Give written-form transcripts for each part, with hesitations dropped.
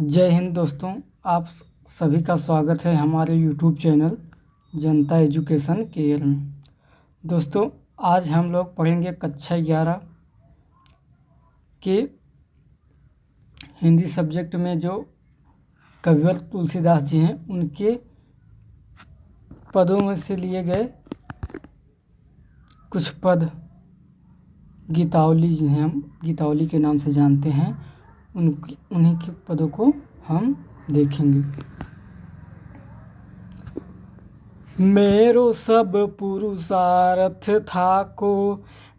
जय हिंद दोस्तों, आप सभी का स्वागत है हमारे यूट्यूब चैनल जनता एजुकेशन केयर में। दोस्तों, आज हम लोग पढ़ेंगे कक्षा 11 के हिंदी सब्जेक्ट में जो कविवर तुलसीदास जी हैं उनके पदों में से लिए गए कुछ पद गीतावली जिन्हें हम गीतावली के नाम से जानते हैं उन्हीं के पदों को हम देखेंगे। मेरो सब पुरुषार्थ था को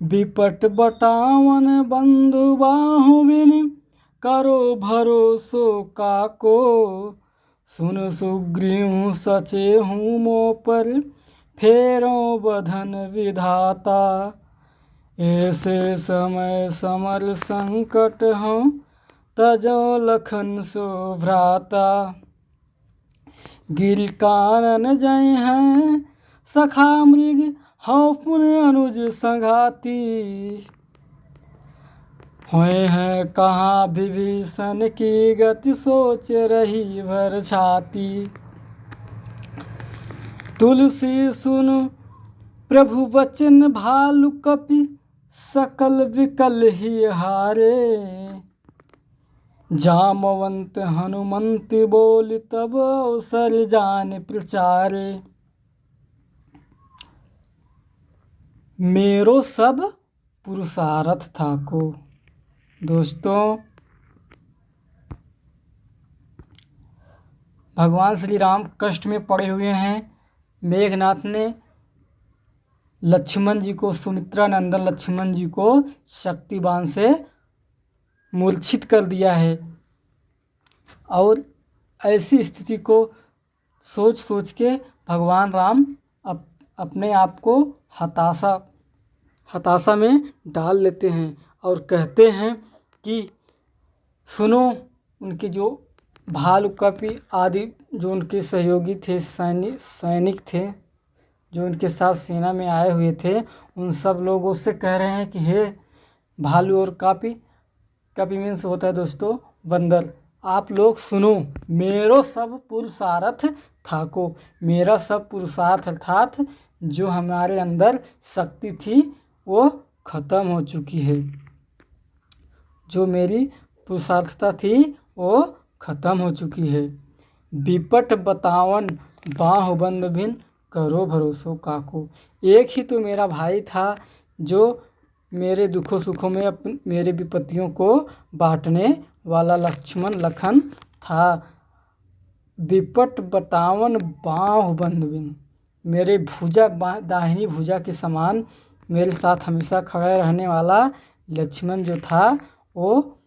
विपट बटावन बंधु बाहु बिन करो भरोसो काको सुन सुग्रीव सचे हूँ मो पर फेरो बधन विधाता ऐसे समय समर संकट हो तजो लखन सो भ्राता गिर कानन जय हैं सखा मृग हौ पुन अनुज संघाती हुए हैं कहाँ विभीषण की गति सोच रही भर छाती तुलसी सुन प्रभु वचन भालु कपि सकल विकल ही हारे जामवंत हनुमंत बोल तब अवसर जान प्रचारे मेरो सब पुरुषार्थ था को। दोस्तों, भगवान श्री राम कष्ट में पड़े हुए हैं। मेघनाथ ने लक्ष्मण जी को, सुमित्रा नंदन लक्ष्मण जी को शक्तिबाण से मूर्छित कर दिया है और ऐसी स्थिति को सोच सोच के भगवान राम अपने आप को हताशा में डाल लेते हैं और कहते हैं कि सुनो, उनके जो भालु कपि आदि जो उनके सहयोगी थे, सैनिक थे जो उनके साथ सेना में आए हुए थे, उन सब लोगों से कह रहे हैं कि हे भालू और कपि मीन्स होता है दोस्तों बंदर, आप लोग सुनो, मेरो सब पुरुषार्थ था को। मेरा सब पुरुषार्थ अर्थात जो हमारे अंदर शक्ति थी वो खत्म हो चुकी है। जो मेरी पुरुषार्थता थी वो खत्म हो चुकी है। विपट बतावन बाहु बंद भिन करो भरोसो काको। एक ही तो मेरा भाई था जो मेरे दुखों सुखों में मेरे विपत्तियों को बांटने वाला लखन था। विपट बटावन बाहु बंद बिन, मेरे दाहिनी भुजा के समान मेरे साथ हमेशा खड़ा रहने वाला लक्ष्मण जो था, वो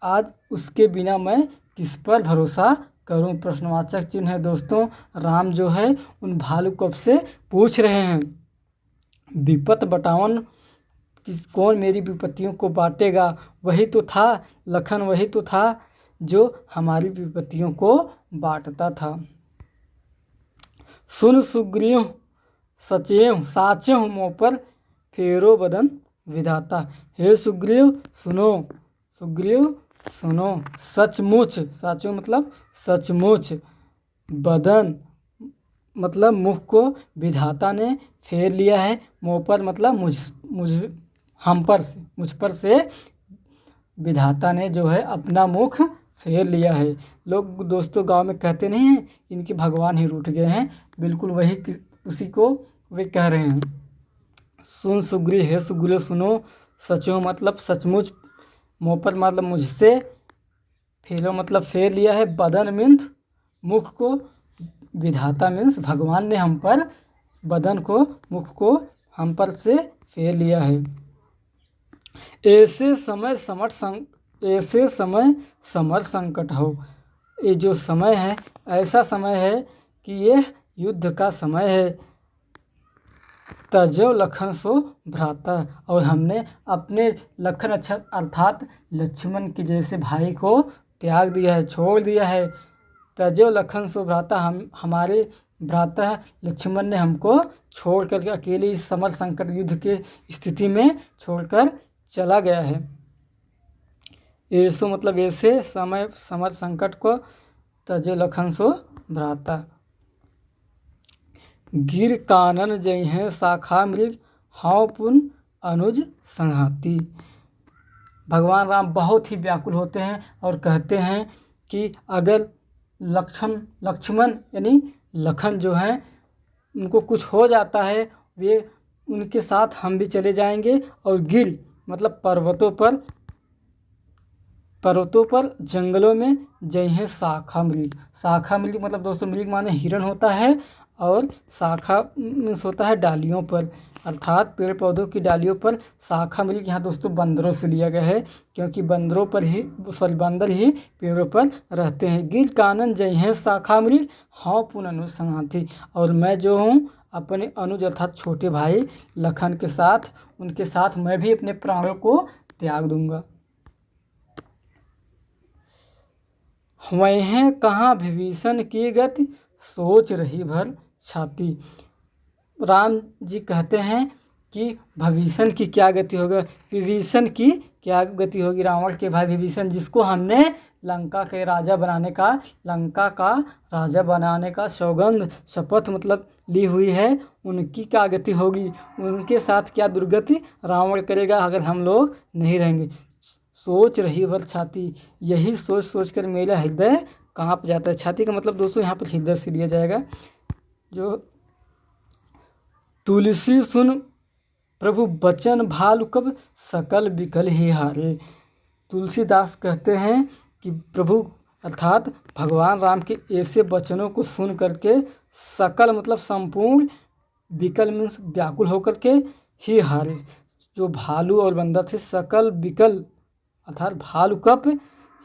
आज उसके बिना मैं किस पर भरोसा करूं। प्रश्नवाचक चिन्ह है दोस्तों। राम जो है उन भालू कप से पूछ रहे हैं, विपत बटावन कौन मेरी विपत्तियों को बांटेगा? वही तो था लखन, वही तो था जो हमारी विपत्तियों को बांटता था। सुन सुग्रीव साचे मुँह पर फेरो बदन विधाता। हे सुग्रीव सुनो, सुग्रीव सुनो, सचमुच, साचो मतलब सचमुच, बदन मतलब मुख को विधाता ने फेर लिया है। मुँह पर मतलब मुझ पर से विधाता ने जो है अपना मुख फेर लिया है। लोग दोस्तों गांव में कहते नहीं हैं इनके भगवान ही रूठ गए हैं, बिल्कुल वही उसी को वे कह रहे हैं। सुन सुग्रीव, हे सुग्रीव सुनो, सचो मतलब सचमुच, मुँह पर मतलब मुझसे, फेरो मतलब फेर लिया है, बदन मीन्स मुख को, विधाता मीन्स भगवान ने हम पर बदन को, मुख को हम पर से फेर लिया है। ऐसे समय समर संकट हो। ये जो समय है ऐसा समय है कि ये युद्ध का समय है। तजो लखन सो भ्राता, और हमने अपने लखन अर्थात लक्ष्मण के जैसे भाई को त्याग दिया है, छोड़ दिया है। तजो लखन सो भ्राता, हमारे भ्राता लक्ष्मण ने हमको छोड़कर अकेले इस समर संकट युद्ध के स्थिति में छोड़कर चला गया है। ऐसो मतलब ऐसे समय समर संकट को तजो लखन सो भ्राता। गिर कानन जइहें शाखा मृग हाव पुन अनुज संघाती। भगवान राम बहुत ही व्याकुल होते हैं और कहते हैं कि अगर लक्ष्मण यानी लखन जो हैं उनको कुछ हो जाता है, वे उनके साथ हम भी चले जाएंगे। और गिर मतलब पर्वतों पर जंगलों में जइहें शाखा मृग। शाखा मृग मतलब दोस्तों मृग माने हिरण होता है, और शाखा मीन्स होता है डालियों पर, अर्थात पेड़ पौधों की डालियों पर। शाखा मृग यहाँ दोस्तों बंदरों से लिया गया है, क्योंकि बंदर ही पेड़ों पर रहते हैं। गिर कानन जइहें शाखा मृग हाँ पुन अनुज संघाती। और मैं जो हूँ अपने अनुज अर्थात छोटे भाई लखन के साथ, उनके साथ मैं भी अपने प्राणों को त्याग दूंगा। वहीं कहाँ विभीषण की गति सोच रही भर छाती। राम जी कहते हैं कि विभीषण की क्या गति होगा, विभीषण की क्या गति होगी। रावण के भाई विभीषण, जिसको हमने लंका का राजा बनाने का सौगंध शपथ मतलब ली हुई है, उनकी क्या गति होगी, उनके साथ क्या दुर्गति रावण करेगा अगर हम लोग नहीं रहेंगे। सोच रही भर छाती, यही सोच कर मेरा हृदय कांप जाता है। छाती का मतलब दोस्तों यहाँ पर हृदय से लिया जाएगा। जो तुलसी सुन प्रभु बचन भालु कब सकल बिकल ही हारे। तुलसीदास कहते हैं कि प्रभु अर्थात भगवान राम के ऐसे वचनों को सुन करके सकल मतलब संपूर्ण, बिकल मीन्स व्याकुल होकर के ही हारे। जो भालू और बंदर थे सकल बिकल अर्थात भालू कप,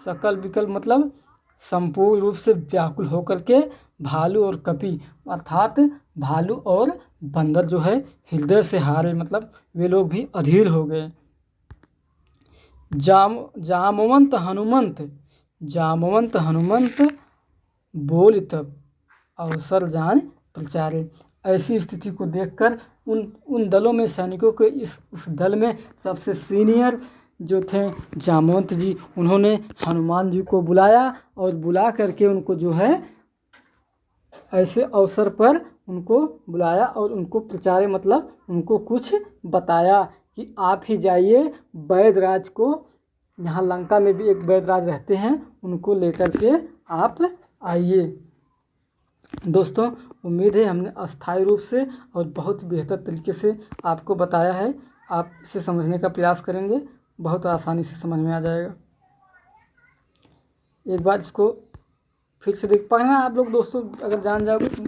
सकल बिकल मतलब संपूर्ण रूप से व्याकुल होकर के भालू और कपी अर्थात भालू और बंदर जो है हृदय से हारे, मतलब वे लोग भी अधीर हो गए। जामवंत हनुमंत बोल तब अवसर जान प्रचारे। ऐसी स्थिति को देखकर उन दलों में सैनिकों के उस दल में सबसे सीनियर जो थे जामवंत जी, उन्होंने हनुमान जी को बुलाया और बुला करके उनको जो है ऐसे अवसर पर उनको बुलाया और उनको प्रचारे मतलब उनको कुछ बताया कि आप ही जाइए वैदराज को, यहाँ लंका में भी एक वैदराज रहते हैं, उनको लेकर के आप आइए। दोस्तों उम्मीद है हमने अस्थायी रूप से और बहुत बेहतर तरीके से आपको बताया है। आप इसे समझने का प्रयास करेंगे, बहुत आसानी से समझ में आ जाएगा। एक बार इसको फिर से देख पाएंगे आप लोग दोस्तों, अगर जान जाओगे तो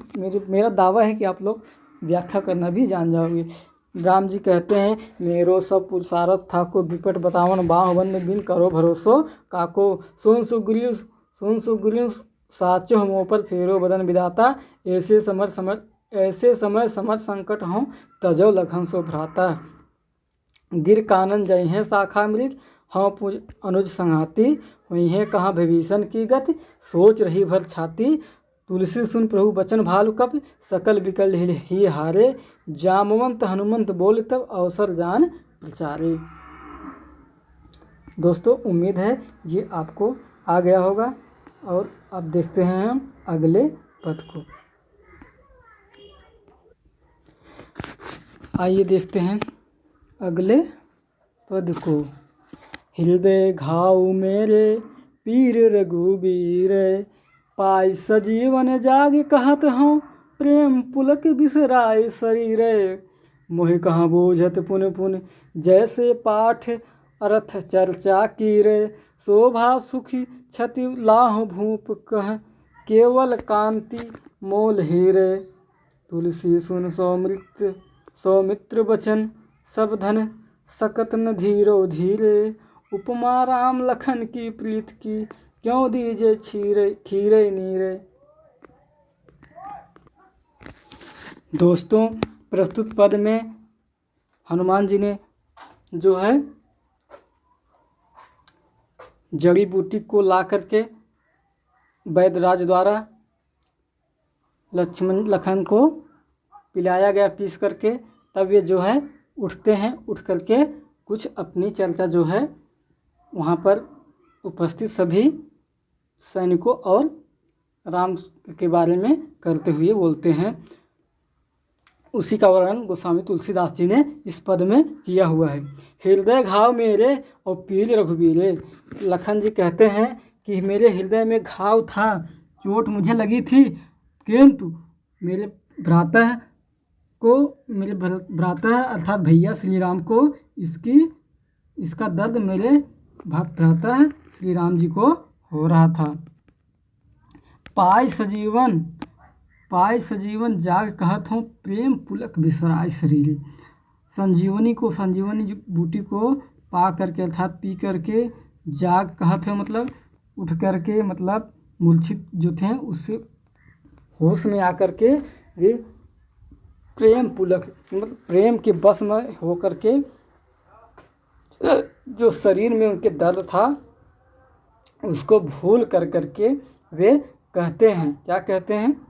मेरा दावा है कि आप लोग व्याख्या करना भी जान जाओगे। राम जी कहते हैं मेरो सब पुरुषारथ था को विपट बतावन बाहुबंद बिन करो भरोसो काको सुन सुग्रीव साचो मोह पर फेरो बदन विदाता ऐसे समय समर संकट हों तजो लखन सो भ्राता। गिर कानन जय हैं शाखा मृग हाँ पूज अनुज संघाती। वही है कहाँ विभीषण की गति सोच रही भर छाती। तुलसी सुन प्रभु बचन भालु कपि सकल बिकल ही हारे। जामवंत हनुमंत बोल तब अवसर जान प्रचारे। दोस्तों उम्मीद है ये आपको आ गया होगा और अब देखते हैं हम अगले पद को। आइए देखते हैं अगले पद को। हृदय घाव मेरे पीर रघुबीर पाई सजीवन जाग कहत हूँ प्रेम पुलक बिसराय शरीर। मोहि कहाँ बूझत पुन पुन जैसे पाठ अर्थ चर्चा कीर। शोभा सुखी क्षति लाहु भूप कह केवल कांति मोल हीरे। तुलसी सुन सौमित्र वचन सब धन सकत न धीरो धीरे। उपमा राम लखन की प्रीत की क्यों दीजे खीरे नीरे। दोस्तों प्रस्तुत पद में हनुमान जी ने जो है जड़ी बूटी को ला करके वैदराज द्वारा लखन को पिलाया गया पीस करके, तब ये जो है उठते हैं, उठ करके कुछ अपनी चर्चा जो है वहाँ पर उपस्थित सभी सैनिकों और राम के बारे में करते हुए बोलते हैं। उसी का वर्णन गोस्वामी तुलसीदास जी ने इस पद में किया हुआ है। हृदय घाव मेरे और पीर रघुबीरे। लखन जी कहते हैं कि मेरे हृदय में घाव था, चोट मुझे लगी थी, किंतु मेरे भ्राता अर्थात भैया श्री राम को इसका दर्द मेरे भ्राता श्री राम जी को हो रहा था। पाय सजीवन जाग कहत हूँ, प्रेम पुलक बिसराय शरीर। संजीवनी बूटी को पा करके अर्थात पी करके जाग कहत है मतलब उठ करके, मतलब मूर्छित जो थे उससे होश में आकर के वे प्रेम पुलक मतलब प्रेम के बस में होकर के जो शरीर में उनके दर्द था उसको भूल कर करके वे कहते हैं, क्या कहते हैं?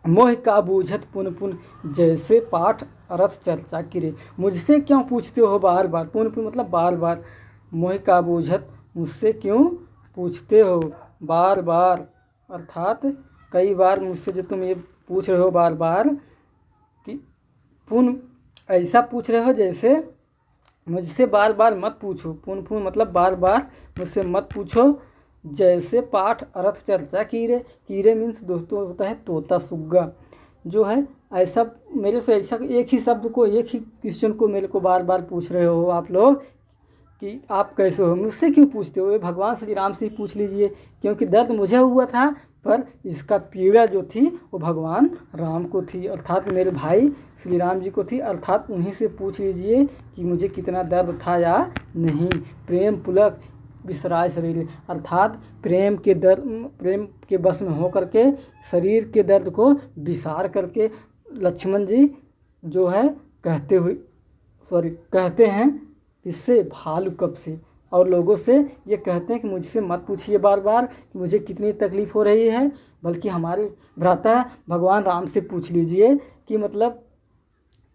मोह का बूझत पुन पुन जैसे पाठ अरथ चर्चा किरे। मुझसे क्यों पूछते हो बार बार, पुन पुन मतलब बार बार। मोह का बूझत मुझसे क्यों पूछते हो बार बार, अर्थात कई बार मुझसे जो तुम ये पूछ रहे हो बार बार कि पुन ऐसा पूछ रहे हो जैसे मुझसे बार बार मत पूछो। पुन पुन मतलब बार बार मुझसे मत पूछो। जैसे पाठ अर्थ चर्चा कीरे मीन्स दोस्तों होता है तोता सुग्गा जो है, ऐसा मेरे से ऐसा एक ही शब्द को एक ही क्वेश्चन को मेरे को बार बार पूछ रहे हो आप लोग कि आप कैसे हो। मुझसे क्यों पूछते हो? ये भगवान श्री राम से ही पूछ लीजिए, क्योंकि दर्द मुझे हुआ था पर इसका पीड़ा जो थी वो भगवान राम को थी, अर्थात मेरे भाई श्री राम जी को थी। अर्थात उन्हीं से पूछ लीजिए कि मुझे कितना दर्द था या नहीं। प्रेम पुलक बिसराय शरीर, अर्थात प्रेम के बस में हो करके शरीर के दर्द को विसार करके लक्ष्मण जी जो है कहते हैं इससे भालू कब से, और लोगों से ये कहते हैं कि मुझसे मत पूछिए बार बार कि मुझे कितनी तकलीफ़ हो रही है, बल्कि हमारे भ्राता भगवान राम से पूछ लीजिए कि मतलब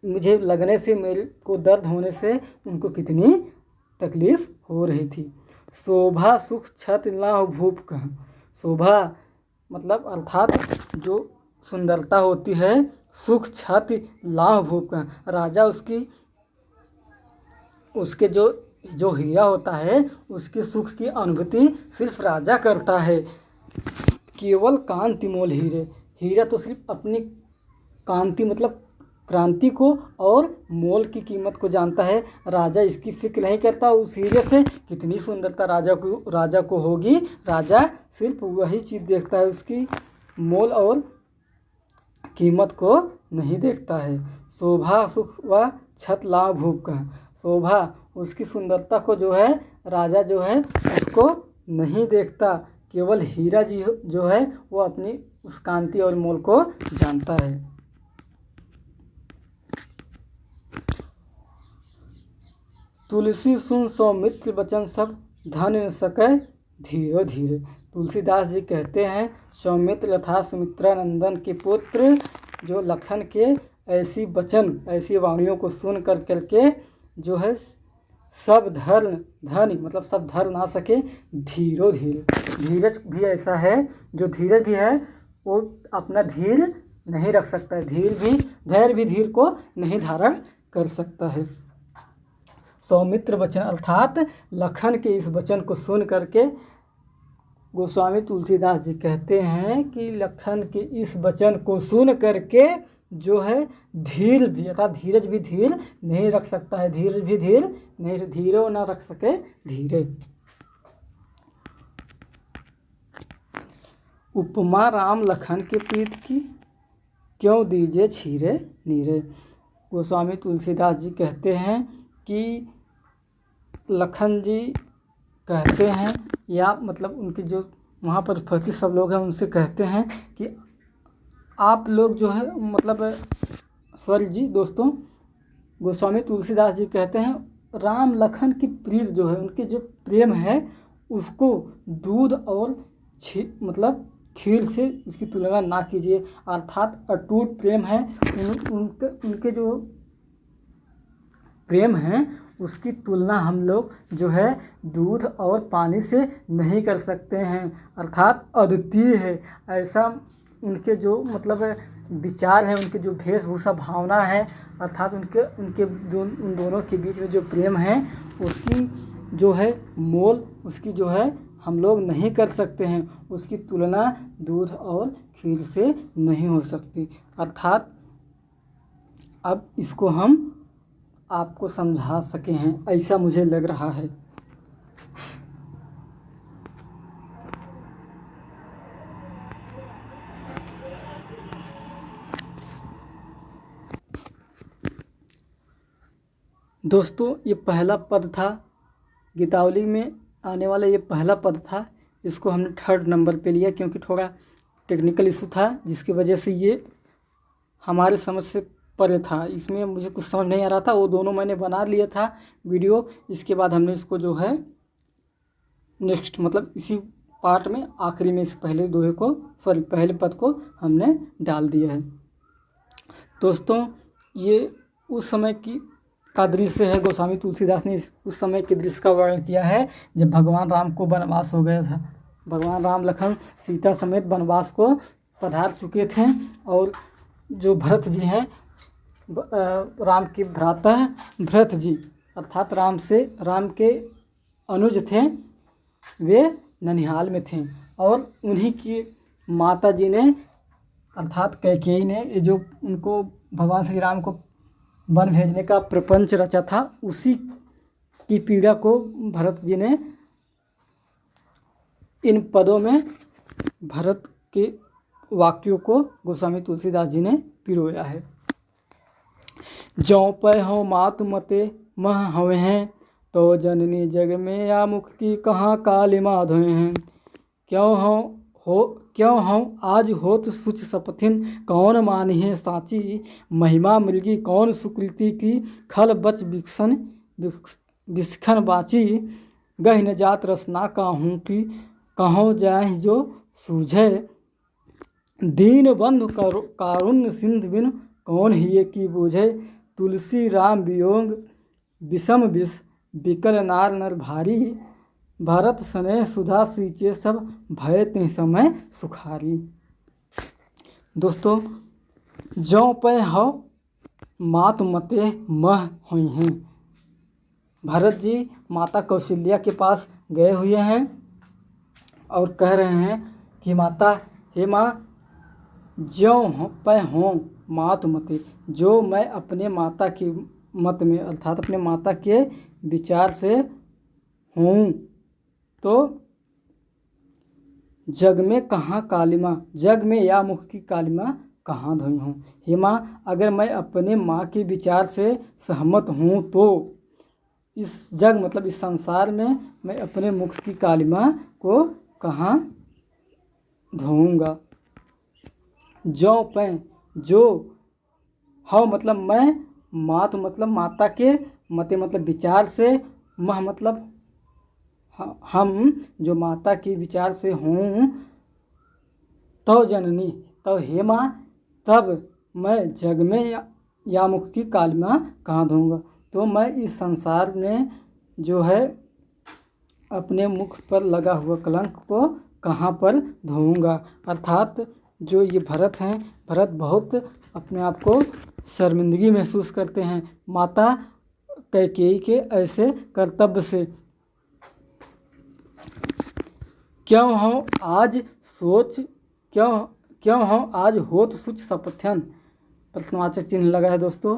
मुझे लगने से, मेरे को दर्द होने से उनको कितनी तकलीफ़ हो रही थी। शोभा सुख छत लाह भूप कह। शोभा मतलब अर्थात जो सुंदरता होती है, सुख छत लाह भूप कह। राजा उसके जो हीरा होता है उसके सुख की अनुभूति सिर्फ राजा करता है। केवल कांति मोल हीरा तो सिर्फ अपनी कांति मतलब क्रांति को और मोल की कीमत को जानता है। राजा इसकी फिक्र नहीं करता उस हीरे से कितनी सुंदरता राजा को होगी। राजा सिर्फ वही चीज़ देखता है, उसकी मोल और कीमत को नहीं देखता है। शोभा सुख व छत लाभ भूप का, शोभा उसकी सुंदरता को जो है राजा जो है उसको नहीं देखता, केवल हीरा जी जो है वो अपनी उस कांति और मोल को जानता है। तुलसी सुन सौमित्र बचन सब धन न सके धीरे धीरे। तुलसीदास जी कहते हैं सौमित्र तथा सुमित्रा नंदन के पुत्र जो लखन के ऐसी वाणियों को सुन करके जो है सब धन मतलब सब धर ना सके धीरो धीरे। धीरज भी ऐसा है, जो धीरज भी है वो अपना धीर नहीं रख सकता है, धैर्य भी धीर को नहीं धारण कर सकता है। सौमित्र वचन अर्थात लखन के इस वचन को सुन करके गोस्वामी तुलसीदास जी कहते हैं कि लखन के इस वचन को सुन करके जो है धीर भी अर्थात धीरज भी धीर नहीं रख सकता है, धीरज भी धीर नहीं, धीरो ना रख सके धीरे। उपमा राम लखन के प्रीत की क्यों दीजिए छीरे नीरे। गोस्वामी तुलसीदास जी कहते हैं कि लखन जी कहते हैं या मतलब उनके जो वहाँ पर उपस्थित सब लोग हैं उनसे कहते हैं कि आप लोग जो है मतलब दोस्तों गोस्वामी तुलसीदास जी कहते हैं राम लखन की प्रीत जो है, उनके जो प्रेम है उसको दूध और मतलब खीर से इसकी तुलना ना कीजिए। अर्थात अटूट प्रेम है, उनके जो प्रेम हैं उसकी तुलना हम लोग जो है दूध और पानी से नहीं कर सकते हैं, अर्थात अद्वितीय है। ऐसा उनके जो मतलब विचार हैं, उनके जो वेशभूषा भावना है, अर्थात उनके उनके जो उन दोनों के बीच में जो प्रेम है, उसकी जो है मोल, उसकी जो है हम लोग नहीं कर सकते हैं। उसकी तुलना दूध और खीर से नहीं हो सकती। अर्थात अब इसको हम आपको समझा सके हैं, ऐसा मुझे लग रहा है। दोस्तों, ये पहला पद था, गीतावली में आने वाला ये पहला पद था। इसको हमने 3rd नंबर पे लिया क्योंकि थोड़ा टेक्निकल इशू था, जिसकी वजह से ये हमारे समझ से परे था। इसमें मुझे कुछ समझ नहीं आ रहा था, वो दोनों मैंने बना लिया था वीडियो। इसके बाद हमने इसको जो है नेक्स्ट मतलब इसी पार्ट में आखिरी में इस पहले पहले पद को हमने डाल दिया है। दोस्तों, ये उस समय का दृश्य है। गोस्वामी तुलसीदास ने उस समय के दृश्य का वर्णन किया है जब भगवान राम को वनवास हो गया था। भगवान राम, लखन, सीता समेत वनवास को पधार चुके थे और जो भरत जी हैं, राम के भ्राता भरत जी, अर्थात राम के अनुज थे, वे ननिहाल में थे और उन्हीं की माता जी ने अर्थात कैकेयी ने ये जो उनको भगवान श्री राम को वन भेजने का प्रपंच रचा था, उसी की पीड़ा को भरत जी ने इन पदों में भरत के वाक्यों को गोस्वामी तुलसीदास जी ने पिरोया है। जौ पै हों मातु मते मह हवे हैं, तो जननी जग में या मुख की कहाँ कालिमा धोए हैं। क्यों हों आज होत सुच सपथिन, कौन मानी है साची, महिमा मृगी कौन सुकृति की, खल बच बिस्खन बाची, गह न जात रसना काहूँ की, कहों जाए जो सूझे, दीन बंधु कारुण्य सिंधु बिन, कौन हिये की बूझे, तुलसी राम वियोग विषम विष, बिकल नार नर भारी, भरत सने सुधा सींचे सब, भय ते समय सुखारी। दोस्तों, जौ पै हो मातु मते मह हुई हैं। भरत जी माता कौशल्या के पास गए हुए हैं और कह रहे हैं कि माता, हे माँ, ज्यों पै हों मातु मते, जो मैं अपने माता की मत में अर्थात अपने माता के विचार से हूँ, तो जग में कहाँ कालिमा, जग में या मुख की कालिमा कहाँ धोई हूँ। हे माँ, अगर मैं अपने माँ के विचार से सहमत हूँ तो इस जग मतलब इस संसार में मैं अपने मुख की कालिमा को कहाँ धोऊंगा। जो पै, जो हो मतलब मैं, मात मतलब माता के, मते मतलब विचार से, मह मतलब हम जो माता के विचार से हूँ, तो जननी, तो हे माँ, तब मैं जग में या मुख की कालिमा कहाँ धोऊंगा। तो मैं इस संसार में जो है अपने मुख पर लगा हुआ कलंक को कहाँ पर धोऊंगा। अर्थात जो ये भरत हैं, भरत बहुत अपने आप को शर्मिंदगी महसूस करते हैं माता कैकेयी के ऐसे कर्तव्य से। क्यों हो आज होत सुच सपथ्यन, प्रश्नवाचक चिन्ह लगा है। दोस्तों,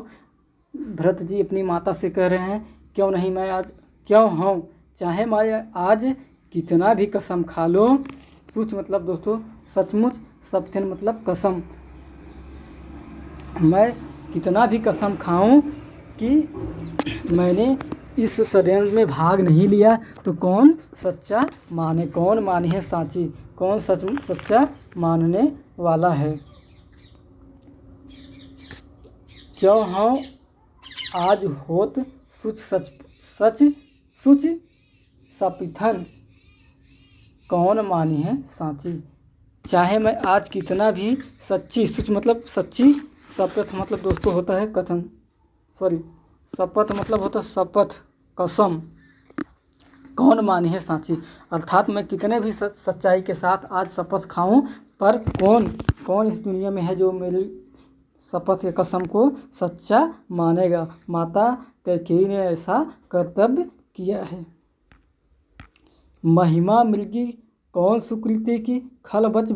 भरत जी अपनी माता से कह रहे हैं, क्यों नहीं मैं आज, क्यों हो, चाहे मैं आज कितना भी कसम खा लो, सुच मतलब दोस्तों सचमुच, सपथ्यन मतलब कसम, मैं कितना भी कसम खाऊं कि मैंने इस षड्यंत्र में भाग नहीं लिया, तो कौन सच्चा माने, कौन मानी है साची, कौन सच्चा मानने वाला है। क्यों हो आज होत सुच सपिथन, कौन मानी है साची, चाहे मैं आज कितना भी सच्ची, सुच मतलब सच्ची, शपथ मतलब दोस्तों होता है कथन, सॉरी शपथ मतलब होता है शपथ, कसम कौन मानी है साची, अर्थात मैं कितने भी सच्चाई के साथ आज शपथ खाऊं, पर कौन इस दुनिया में है जो मेरी शपथ या कसम को सच्चा मानेगा। माता कैकेयी ने ऐसा कर्तव्य किया है। महिमा मृगी कौन सुकृति की, खल बच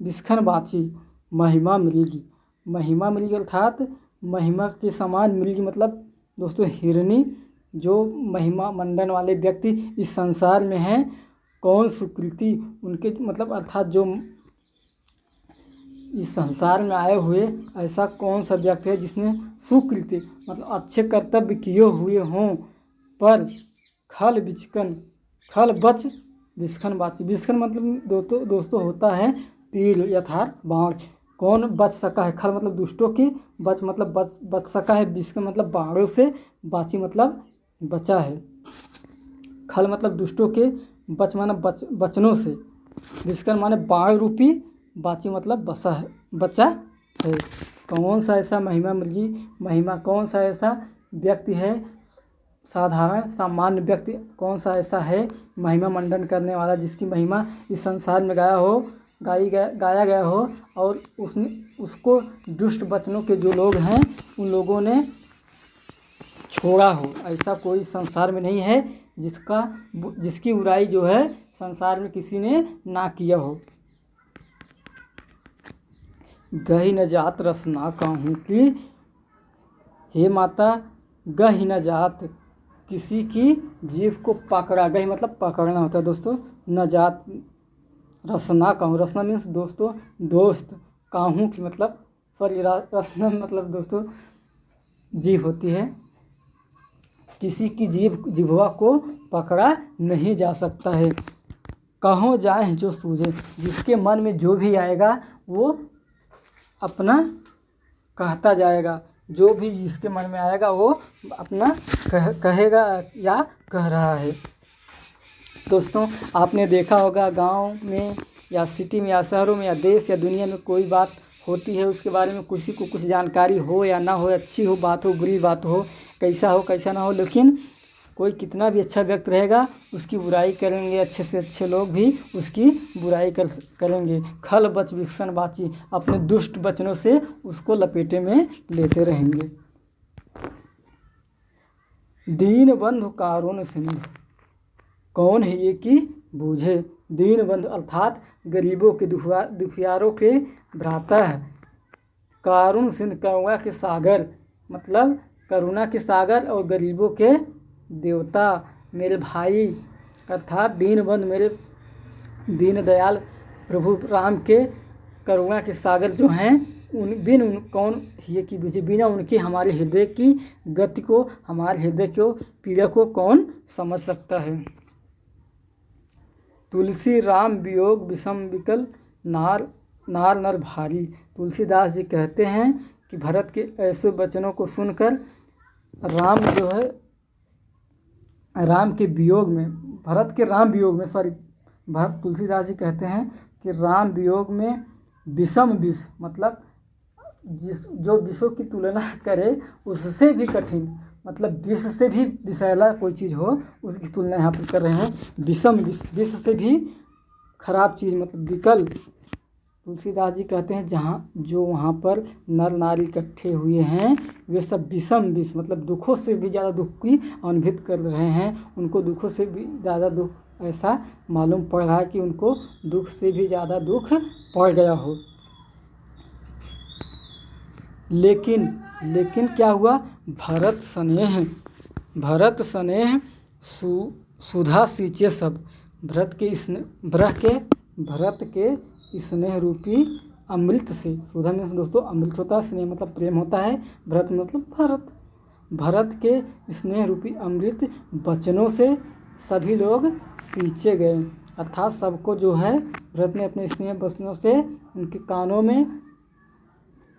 बिस्खन बाची। महिमा मृगी अर्थात महिमा के समान मृगी मतलब दोस्तों हिरनी, जो महिमा मंडन वाले व्यक्ति इस संसार में हैं। कौन सुकृति उनके मतलब अर्थात जो इस संसार में आए हुए ऐसा कौन सा व्यक्ति है जिसने सुकृति मतलब अच्छे कर्तव्य किए हुए हों, पर खल बच बिस्खन बाची। बिस्खन मतलब दोस्तों होता है तीर यथार्थ बाण। कौन बच सका है, खल मतलब दुष्टों की, बच मतलब बच सका है, बिस्खन मतलब बाणों से, बाची मतलब बचा है। खल मतलब दुष्टों के, बच माना बचनों से, बिस्खन माने बाण रूपी, बाची मतलब बचा है। कौन सा ऐसा महिमा कौन सा ऐसा व्यक्ति है, साधारण सामान्य व्यक्ति कौन सा ऐसा है महिमा मंडन करने वाला, जिसकी महिमा इस संसार में गाया गया हो और उसको दुष्ट बचनों के जो लोग हैं उन लोगों ने छोड़ा हो। ऐसा कोई संसार में नहीं है जिसकी बुराई जो है संसार में किसी ने ना किया हो। गही न जात रसना काहूँ की, हे माता गही न जात किसी की जीव को पकड़ा, गही मतलब पकड़ना होता है दोस्तों, न जात रसना काहूँ, रसना मीन्स दोस्तों दोस्त, काहूँ की मतलब रसना मतलब दोस्तों जीव होती है। किसी की जिह्वा को पकड़ा नहीं जा सकता है। कहो जाए जो सूझे, जिसके मन में जो भी आएगा वो अपना कहता जाएगा, जो भी जिसके मन में आएगा वो अपना कहेगा या कह रहा है। दोस्तों आपने देखा होगा गांव में या सिटी में या शहरों में या देश या दुनिया में कोई बात होती है, उसके बारे में किसी को कुछ जानकारी हो या ना हो, अच्छी हो बात हो बुरी बात हो, कैसा ना हो, लेकिन कोई कितना भी अच्छा व्यक्ति रहेगा उसकी बुराई करेंगे, अच्छे से अच्छे लोग भी उसकी बुराई करेंगे। खल बच बिस्खन बाची, अपने दुष्ट वचनों से उसको लपेटे में लेते रहेंगे। दीन बंधु कारुण सिंधु, कौन है ये कि बूझे। दीन बंधु अर्थात गरीबों के दुखियारों के भ्राता है। कारुण सिंधु करुणा के सागर मतलब करुणा के सागर और गरीबों के देवता मेरे भाई अर्थात दीनबंधु मेरे दीनदयाल प्रभु राम के करुणा के सागर जो हैं कौन ये कि बुझे, बिना उनके हमारे हृदय की गति को, हमारे हृदय को पीड़ा को कौन समझ सकता है। तुलसी राम वियोग विषम विकल नार नर भारी। तुलसीदास जी कहते हैं कि भरत के ऐसे वचनों को सुनकर राम जो है राम के वियोग में, भरत के राम वियोग में तुलसीदास जी कहते हैं कि राम वियोग में विषम विष मतलब जो विषों की तुलना करे उससे भी कठिन मतलब विष से भी विषैला कोई चीज़ हो उसकी तुलना यहाँ पर कर रहे हैं। विषम विष से भी खराब चीज़ मतलब विकल। तुलसीदास जी कहते हैं वहाँ पर नर नारी इकट्ठे हुए हैं वे सब विषम विष मतलब दुखों से भी ज़्यादा दुख की अनुभूति कर रहे हैं। उनको दुखों से भी ज़्यादा दुख ऐसा मालूम पड़ रहा है कि उनको दुख से भी ज़्यादा दुख पड़ गया हो। लेकिन क्या हुआ, भरत स्नेह सुधा सींचे सब। भरत के स्नेह रूपी अमृत से, सुधा में दोस्तों अमृत होता है, स्नेह मतलब प्रेम होता है, भरत मतलब भरत के स्नेह रूपी अमृत वचनों से सभी लोग सींचे गए। अर्थात सबको जो है भरत ने अपने स्नेह वचनों से उनके कानों में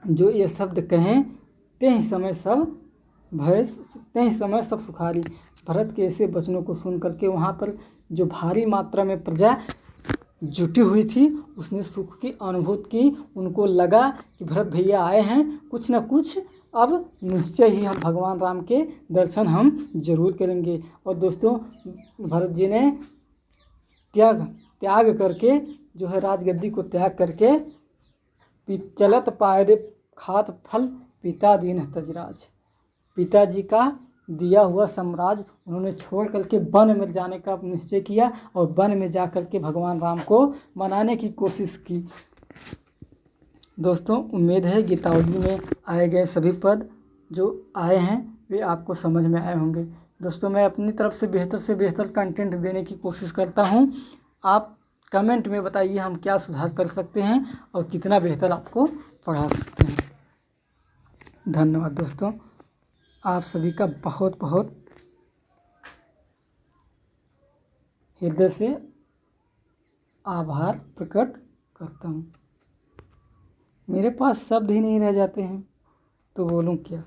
जो ये शब्द कहें ते ही समय सब सुखारी। भरत के ऐसे वचनों को सुन करके वहाँ पर जो भारी मात्रा में प्रजा जुटी हुई थी उसने सुख की अनुभूति की। उनको लगा कि भरत भैया आए हैं, कुछ न कुछ अब निश्चय ही हम भगवान राम के दर्शन हम जरूर करेंगे। और दोस्तों, भरत जी ने त्याग करके जो है राजगद्दी को त्याग करके चलत पायदे खात फल पिता दीन तजराज, पिताजी का दिया हुआ साम्राज्य उन्होंने छोड़ करके वन में जाने का निश्चय किया और वन में जा करके भगवान राम को मनाने की कोशिश की। दोस्तों, उम्मीद है गीतावली में आए गए सभी पद जो आए हैं वे आपको समझ में आए होंगे। दोस्तों, मैं अपनी तरफ से बेहतर कंटेंट देने की कोशिश करता हूं। आप कमेंट में बताइए हम क्या सुधार कर सकते हैं और कितना बेहतर आपको पढ़ा सकते हैं। धन्यवाद दोस्तों, आप सभी का बहुत बहुत हृदय से आभार प्रकट करता हूँ। मेरे पास शब्द ही नहीं रह जाते हैं तो बोलूँ क्या।